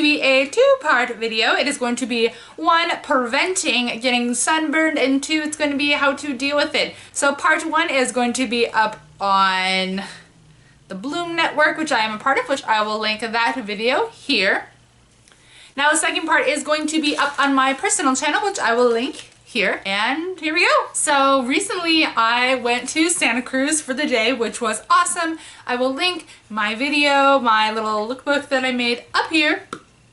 be a two-part video. It is going to be one, preventing getting sunburned, and two, it's going to be how to deal with it. So part one is going to be up on the Bloom Network, which I am a part of, which I will link that video here. Now the second part is going to be up on my personal channel, which I will link here, and here we go. So recently I went to Santa Cruz for the day, which was awesome. I will link my video, my little lookbook that I made up here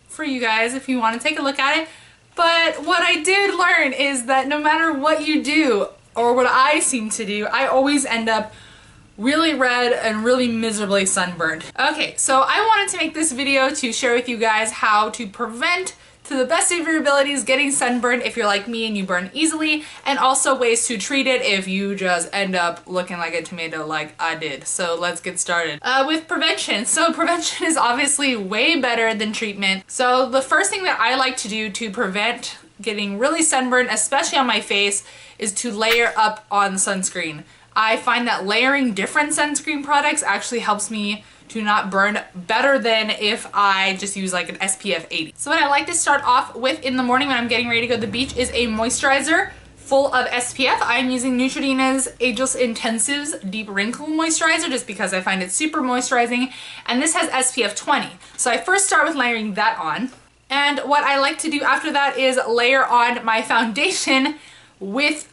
for you guys if you want to take a look at it. But what I did learn is that no matter what you do, or what I seem to do, I always end up really red and really miserably sunburned. Okay, so I wanted to make this video to share with you guys how to prevent, to the best of your abilities, getting sunburned if you're like me and you burn easily, and also ways to treat it if you just end up looking like a tomato like I did. So let's get started. With prevention. So prevention is obviously way better than treatment. So the first thing that I like to do to prevent getting really sunburned, especially on my face, is to layer up on sunscreen. I find that layering different sunscreen products actually helps me to not burn better than if I just use like an SPF 80. So what I like to start off with in the morning when I'm getting ready to go to the beach is a moisturizer full of SPF. I'm using Neutrogena's Ageless Intensives Deep Wrinkle Moisturizer just because I find it super moisturizing, and this has SPF 20. So I first start with layering that on, and what I like to do after that is layer on my foundation with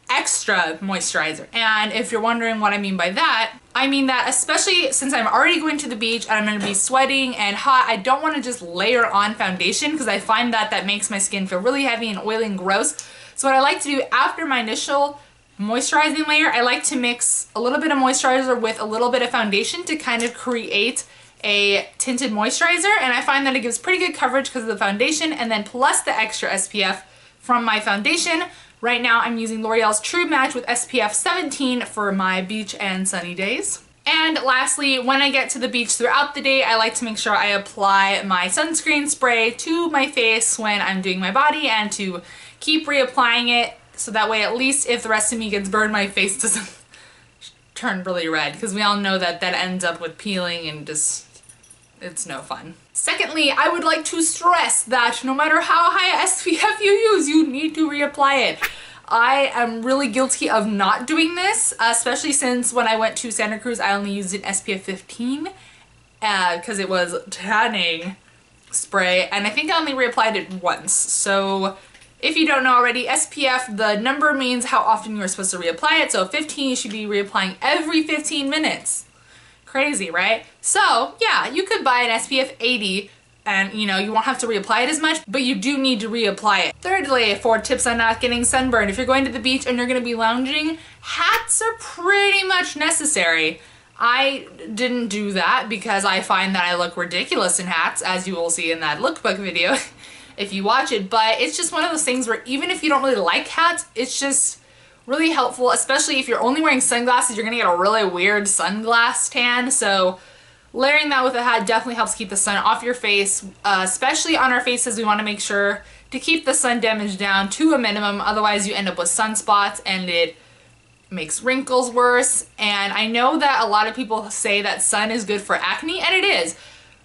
extra moisturizer. And if you're wondering what I mean by that, I mean that especially since I'm already going to the beach and I'm going to be sweating and hot, I don't want to just layer on foundation because I find that that makes my skin feel really heavy and oily and gross. So what I like to do after my initial moisturizing layer, I like to mix a little bit of moisturizer with a little bit of foundation to kind of create a tinted moisturizer, and I find that it gives pretty good coverage because of the foundation, and then plus the extra SPF from my foundation. Right now I'm using L'Oreal's True Match with SPF 17 for my beach and sunny days. And lastly, when I get to the beach throughout the day, I like to make sure I apply my sunscreen spray to my face when I'm doing my body, and to keep reapplying it so that way at least if the rest of me gets burned, my face doesn't turn really red, because we all know that that ends up with peeling and just, it's no fun. Secondly, I would like to stress that no matter how high a SPF you use, you need to reapply it. I am really guilty of not doing this, especially since when I went to Santa Cruz, I only used an SPF 15 because it was tanning spray, and I think I only reapplied it once. So if you don't know already, SPF, the number means how often you're supposed to reapply it. So 15, you should be reapplying every 15 minutes. Crazy, right? So yeah, you could buy an SPF 80 and you know, you won't have to reapply it as much, but you do need to reapply it. Thirdly, for tips on not getting sunburned, if you're going to the beach and you're going to be lounging, hats are pretty much necessary. I didn't do that because I find that I look ridiculous in hats, as you will see in that lookbook video if you watch it, but it's just one of those things where even if you don't really like hats, it's just really helpful, especially if you're only wearing sunglasses. You're gonna get a really weird sunglass tan, so layering that with a hat definitely helps keep the sun off your face, especially on our faces. We want to make sure to keep the sun damage down to a minimum, otherwise you end up with sunspots and it makes wrinkles worse. And I know that a lot of people say that sun is good for acne, and it is.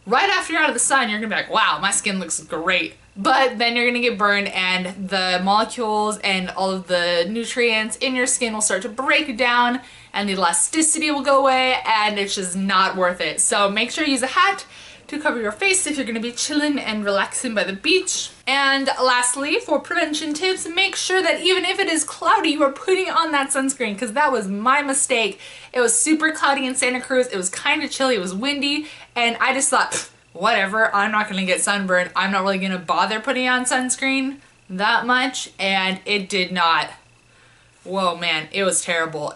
Right after you're out of the sun, you're gonna be like, wow, my skin looks great. But then you're gonna get burned, and the molecules and all of the nutrients in your skin will start to break down, and the elasticity will go away, and it's just not worth it. So make sure you use a hat to cover your face if you're gonna be chilling and relaxing by the beach. And lastly, for prevention tips, make sure that even if it is cloudy, you are putting on that sunscreen, because that was my mistake. It was super cloudy in Santa Cruz, it was kind of chilly, it was windy, and I just thought, whatever, I'm not gonna get sunburned. I'm not really gonna bother putting on sunscreen that much, and it did not. Whoa, man, it was terrible.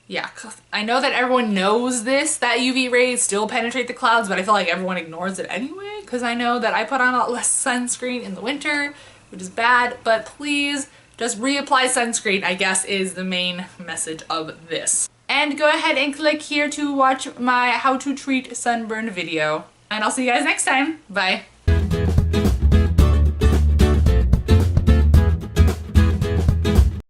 Yeah, I know that everyone knows this, that UV rays still penetrate the clouds, but I feel like everyone ignores it anyway, because I know that I put on a lot less sunscreen in the winter, which is bad, but please just reapply sunscreen, I guess, is the main message of this. And go ahead and click here to watch my how to treat sunburn video. And I'll see you guys next time. Bye.